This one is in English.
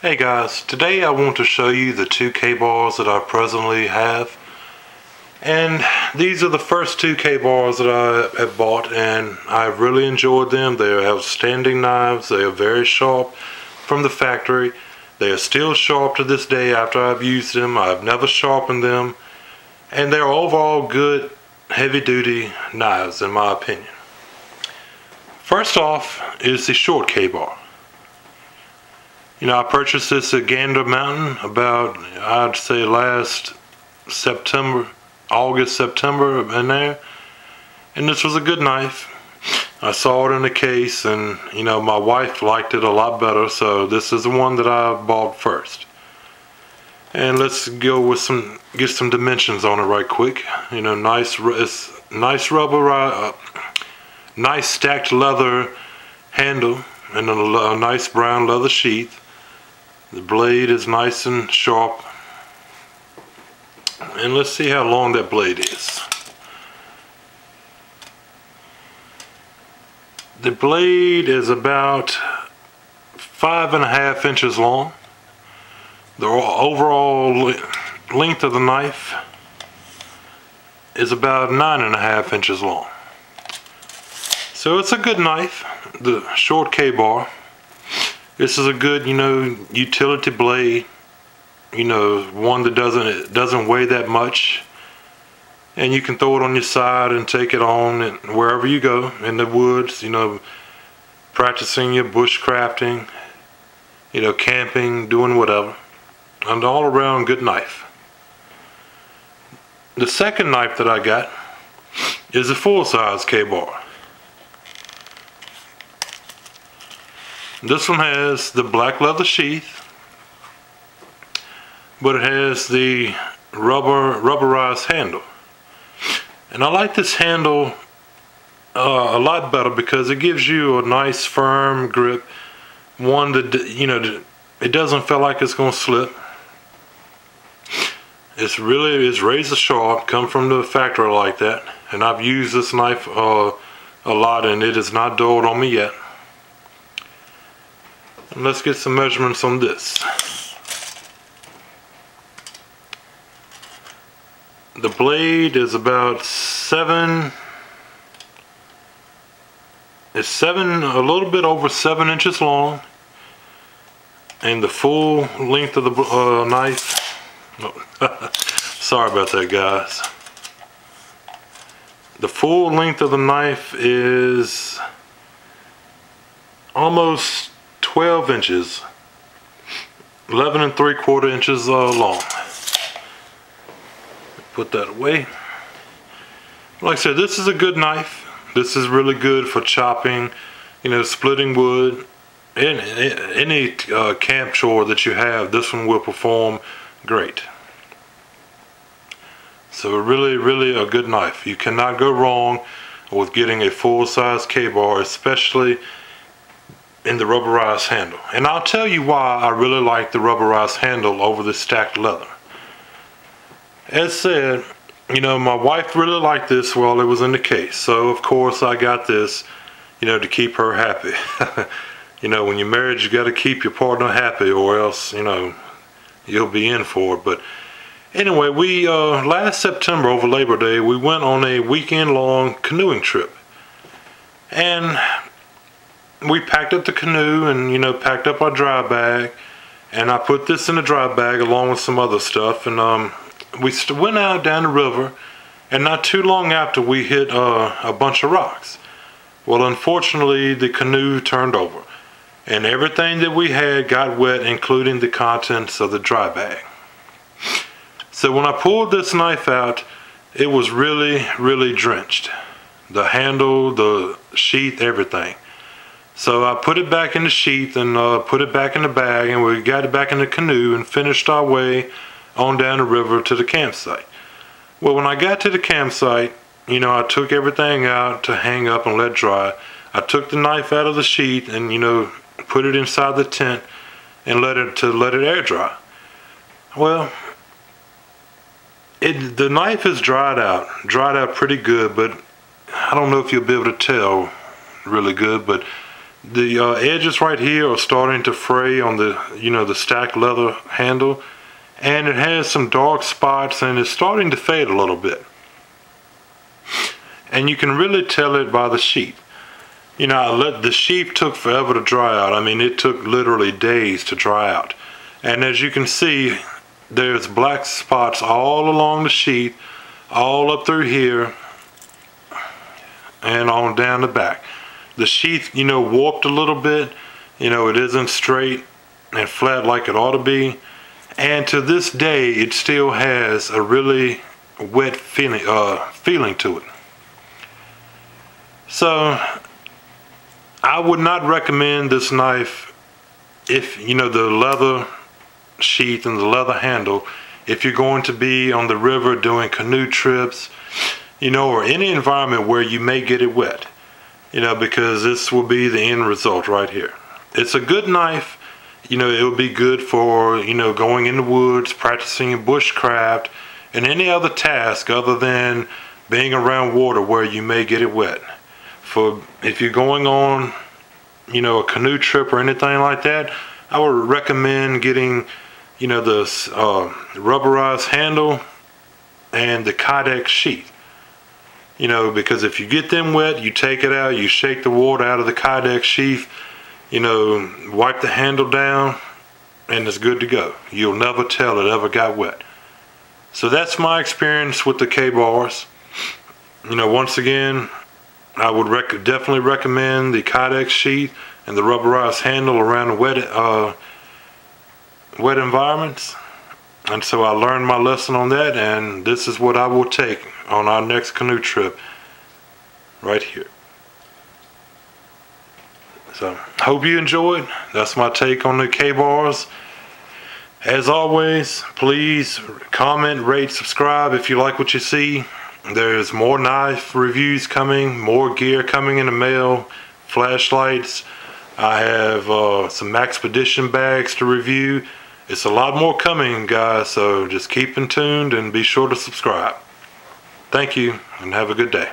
Hey guys, today I want to show you the two Kabars that I presently have. And these are the first two Kabars that I have bought, and I've really enjoyed them. They are outstanding knives. They are very sharp from the factory. They are still sharp to this day after I've used them. I've never sharpened them. And they're overall good, heavy-duty knives in my opinion. First off is the short Kabar. You know, I purchased this at Gander Mountain about, I'd say last September, August, September in there. And this was a good knife. I saw it in the case and, you know, my wife liked it a lot better. So this is the one that I bought first. And let's go with get some dimensions on it right quick. You know, nice rubber, nice stacked leather handle and a nice brown leather sheath. The blade is nice and sharp. And let's see how long that blade is. The blade is about 5.5 inches long. The overall length of the knife is about 9.5 inches long. So it's a good knife, the short Kabar. This is a good, you know, utility blade. You know, one that doesn't weigh that much, and you can throw it on your side and take it on and wherever you go in the woods. You know, practicing your bushcrafting, you know, camping, doing whatever. An all-around good knife. The second knife that I got is a full-size Kabar. This one has the black leather sheath, but it has the rubberized handle. And I like this handle a lot better because it gives you a nice firm grip. One that, you know, it doesn't feel like it's going to slip. It's razor sharp, come from the factory like that. And I've used this knife a lot and it has not dulled on me yet. And let's get some measurements on this. The blade is about a little bit over 7 inches long, and the full length of the knife. Oh, sorry about that, guys. The full length of the knife is almost 12 inches, 11 3/4 inches long. Put that away. Like I said, this is a good knife. This is really good for chopping, you know, splitting wood. Any camp chore that you have, this one will perform great. So really a good knife. You cannot go wrong with getting a full-size Kabar, especially in the rubberized handle. And I'll tell you why I really like the rubberized handle over the stacked leather. As said, you know, my wife really liked this while it was in the case. So of course I got this, you know, to keep her happy. You know, when you're married, you got to keep your partner happy, or else, you know, you'll be in for it. But anyway, we last September over Labor Day, we went on a weekend-long canoeing trip. And we packed up the canoe and, you know, packed up our dry bag, and I put this in the dry bag along with some other stuff, and we went out down the river, and not too long after we hit a bunch of rocks. Well, unfortunately the canoe turned over and everything that we had got wet, including the contents of the dry bag. So when I pulled this knife out, it was really drenched. The handle, the sheath, everything. So I put it back in the sheath and put it back in the bag, and we got it back in the canoe and finished our way on down the river to the campsite. Well, when I got to the campsite, you know, I took everything out to hang up and let dry. I took the knife out of the sheath and, you know, put it inside the tent and let it air dry. Well, the knife is dried out pretty good, but I don't know if you'll be able to tell really good, but The edges right here are starting to fray on the, the stacked leather handle, and it has some dark spots and it's starting to fade a little bit. And you can really tell it by the sheath. The sheath took forever to dry out. I mean, it took literally days to dry out. And as you can see, there's black spots all along the sheath, all up through here, and on down the back. The sheath, warped a little bit. It isn't straight and flat like it ought to be. And to this day, it still has a really wet feeling to it. So, I would not recommend this knife if, the leather sheath and the leather handle, if you're going to be on the river doing canoe trips, or any environment where you may get it wet, because this will be the end result right here. It's a good knife, it will be good for, going in the woods, practicing bushcraft, and any other task other than being around water where you may get it wet. For if you're going on, a canoe trip or anything like that, I would recommend getting, the rubberized handle and the kydex sheath. Because if you get them wet, you take it out, you shake the water out of the kydex sheath, wipe the handle down, and it's good to go. You'll never tell it ever got wet. So that's my experience with the Kabars. Once again, I would definitely recommend the kydex sheath and the rubberized handle around the wet environments. And so I learned my lesson on that, and this is what I will take on our next canoe trip right here. So hope you enjoyed. That's my take on the Kabars. As always, please comment, rate, subscribe if you like what you see. There's more knife reviews coming, more gear coming in the mail, flashlights. I have some Expedition bags to review. It's a lot more coming, guys, so just keep in tuned and be sure to subscribe. Thank you, and have a good day.